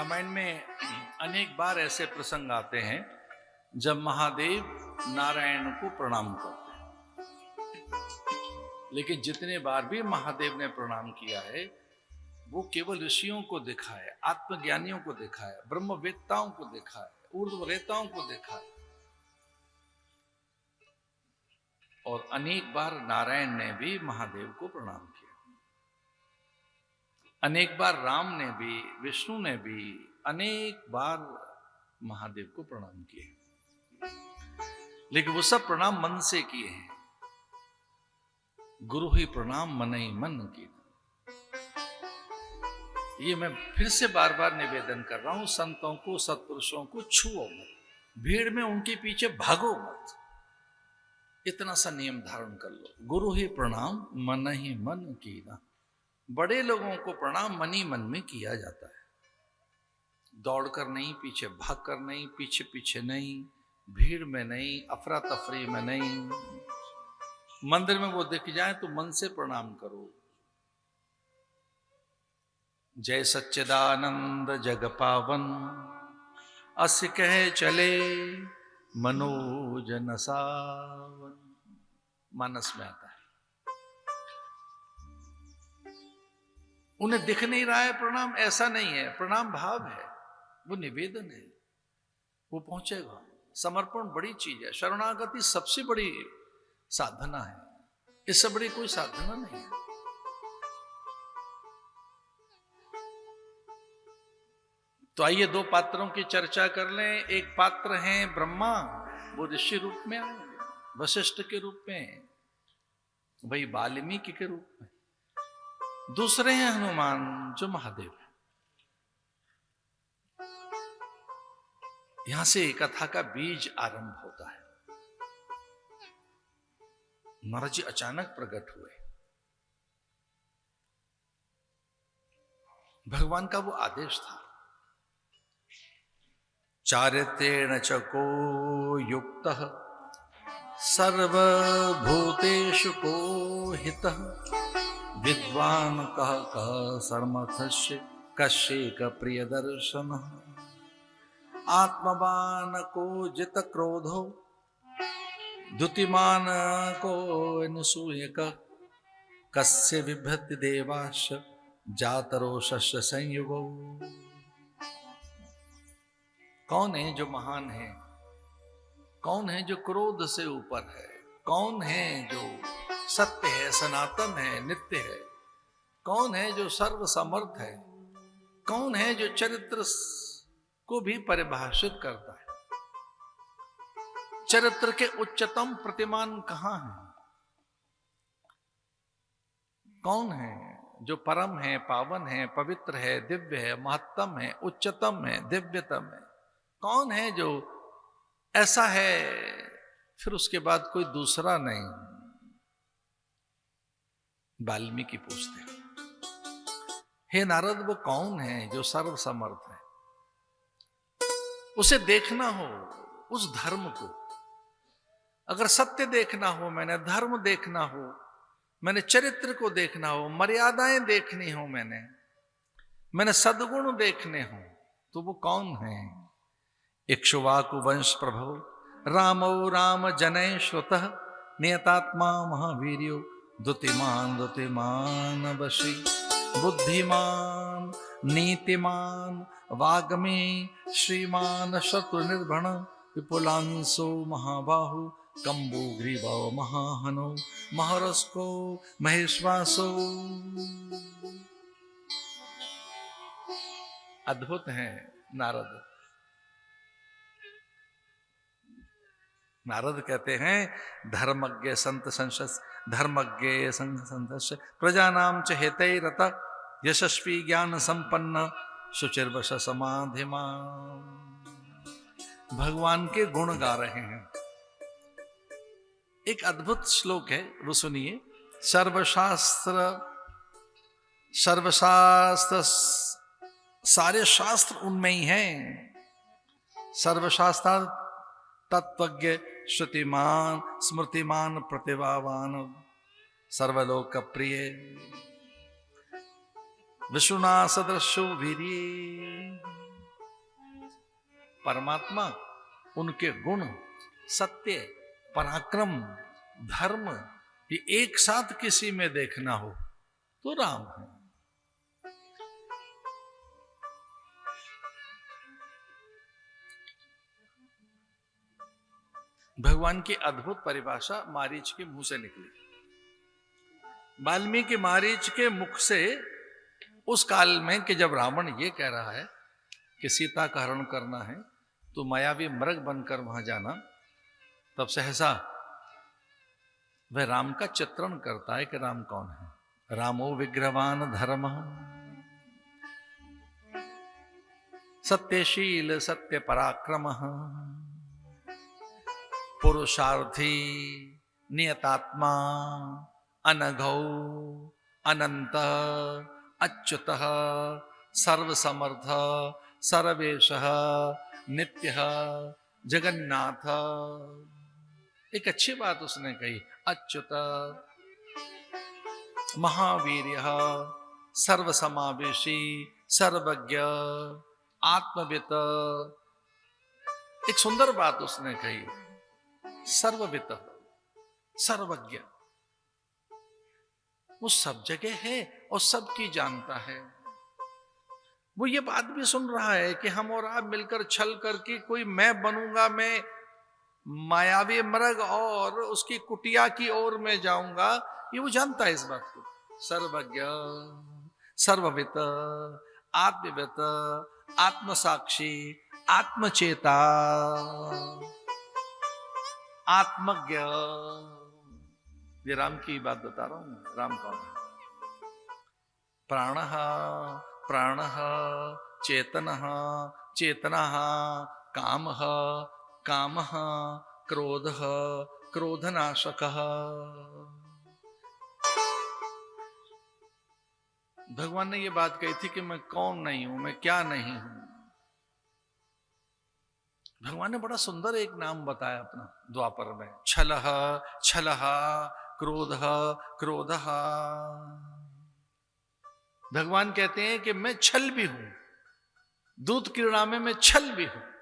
रामायण में अनेक बार ऐसे प्रसंग आते हैं जब महादेव नारायण को प्रणाम करते हैं। लेकिन जितने बार भी महादेव ने प्रणाम किया है वो केवल ऋषियों को देखा है, आत्मज्ञानियों को देखा है, ब्रह्मवेत्ताओं को देखा है, ऊर्ध्वरेताओं को देखा है। और अनेक बार नारायण ने भी महादेव को प्रणाम किया। अनेक बार राम ने भी, विष्णु ने भी अनेक बार महादेव को प्रणाम किए, लेकिन वो सब प्रणाम मन से किए हैं। गुरु ही प्रणाम मन ही मन की। ये मैं फिर से बार बार निवेदन कर रहा हूं, संतों को, सत्पुरुषों को छुओ मत, भीड़ में उनके पीछे भागो मत। इतना सा नियम धारण कर लो, गुरु ही प्रणाम मन ही मन की ना। बड़े लोगों को प्रणाम मन ही मन में किया जाता है, दौड़कर नहीं, पीछे भागकर नहीं, पीछे पीछे नहीं, भीड़ में नहीं, अफरा तफरी में नहीं। मंदिर में वो दिख जाए तो मन से प्रणाम करो। जय सच्चिदानंद जग पावन, अस कह चले मनोजन सावन, मानस में आता है। उन्हें दिख नहीं रहा है प्रणाम, ऐसा नहीं है, प्रणाम भाव है, वो निवेदन है, वो पहुंचेगा। समर्पण बड़ी चीज है, शरणागति सबसे बड़ी साधना है, इससे बड़ी कोई साधना नहीं है। तो आइए दो पात्रों की चर्चा कर लें। एक पात्र हैं ब्रह्मा, वो ऋषि रूप में आएंगे, वशिष्ठ के रूप में, वही वाल्मीकि के रूप में। दूसरे हैं हनुमान, जो महादेव है। यहां से कथा का बीज आरंभ होता है। महाराज जी अचानक प्रकट हुए। भगवान का वो आदेश था, चारित्रेण चको युक्तः सर्वभूतेषु को हितः, विद्वान कह सर्मथस्य कश्येक प्रिय दर्शन, आत्मवान को जित क्रोधो द्युतिमान को अनुसूयक, कस्य बिभ्रति देवाश जातरोषस्य संयुगो। कौन है जो महान है? कौन है जो क्रोध से ऊपर है? कौन है जो सत्य है, सनातन है, नित्य है? कौन है जो सर्व समर्थ है? कौन है जो चरित्र को भी परिभाषित करता है? चरित्र के उच्चतम प्रतिमान कहां है? कौन है जो परम है, पावन है, पवित्र है, दिव्य है, महत्तम है, उच्चतम है, दिव्यतम है? कौन है जो ऐसा है फिर उसके बाद कोई दूसरा नहीं? वाल्मीकि पूछते हैं, हे नारद, वो कौन है जो सर्व समर्थ है? उसे देखना हो, उस धर्म को। अगर सत्य देखना हो, मैंने धर्म देखना हो, मैंने चरित्र को देखना हो, मर्यादाएं देखनी हो, मैंने सद्गुण देखने हो, तो वो कौन है? इक्ष्वाकु वंश प्रभो रामो राम जनय श्रुतः, नियतात्मा महावीर्यो द्युतिमान द्युतिमान वशी, बुद्धिमान नीतिमान वाग्मी श्रीमान शत्रु निर्भण, विपुलांसो महाबाहु कंबुग्रीवो महाहनो, महरस्को महेश्वासो। अद्भुत है नारद। नारद कहते हैं, धर्मज्ञ संत संशस, धर्मज्ञ संत संतश, प्रजानाम च हेतै रत, यशस्वी ज्ञान संपन्न, शुचिर्वश समाधिमान। भगवान के गुण गा रहे हैं। एक अद्भुत श्लोक है, वो सुनिए। सर्वशास्त्र सारे शास्त्र उनमें ही हैं। सर्वशास्त्र तत्वज्ञ श्रुतिमान स्मृतिमान प्रतिभावान, सर्वलोक प्रिय विष्णुना सदृशो वीर्ये। परमात्मा, उनके गुण, सत्य, पराक्रम, धर्म, ये एक साथ किसी में देखना हो तो राम है। भगवान की अद्भुत परिभाषा मारीच के मुंह से निकली। वाल्मीकि मारीच के मुख से उस काल में कि जब रावण ये कह रहा है कि सीता का हरण करना है तो मायावी मृग बनकर वहां जाना, तब सहसा वह राम का चित्रण करता है कि राम कौन है। रामो विग्रहवान धर्म, सत्यशील सत्य पराक्रम, पुरुषार्थी नियतात्मा, अनघौ अनंत अच्युत सर्वसमर्थ सर्वेश नित्य जगन्नाथ। एक अच्छी बात उसने कही, अच्युत, महावीर्य, सर्वसमावेशी, सर्वज्ञ, आत्मवित। एक सुंदर बात उसने कही, सर्ववित, सर्वज्ञ। वो सब जगह है और सबकी जानता है। वो ये बात भी सुन रहा है कि हम और आप मिलकर छल करके कोई मैं बनूंगा, मैं मायावी मृग और उसकी कुटिया की ओर में जाऊंगा, ये वो जानता है इस बात को। सर्वज्ञ, सर्ववित, आत्मवित, आत्मसाक्षी, आत्मचेता, आत्मज्ञ। ये राम की बात बता रहा हूं। राम कौन है? प्राणः प्राणः, चेतनः चेतनः, कामः कामः, क्रोधः क्रोधनाशकः। भगवान ने ये बात कही थी कि मैं कौन नहीं हूं, मैं क्या नहीं हूं। भगवान ने बड़ा सुंदर एक नाम बताया अपना द्वापर में, छलः छलः, क्रोधः क्रोधः। भगवान कहते हैं कि मैं छल भी हूं, दूत क्रीड़ा में मैं छल भी हूं।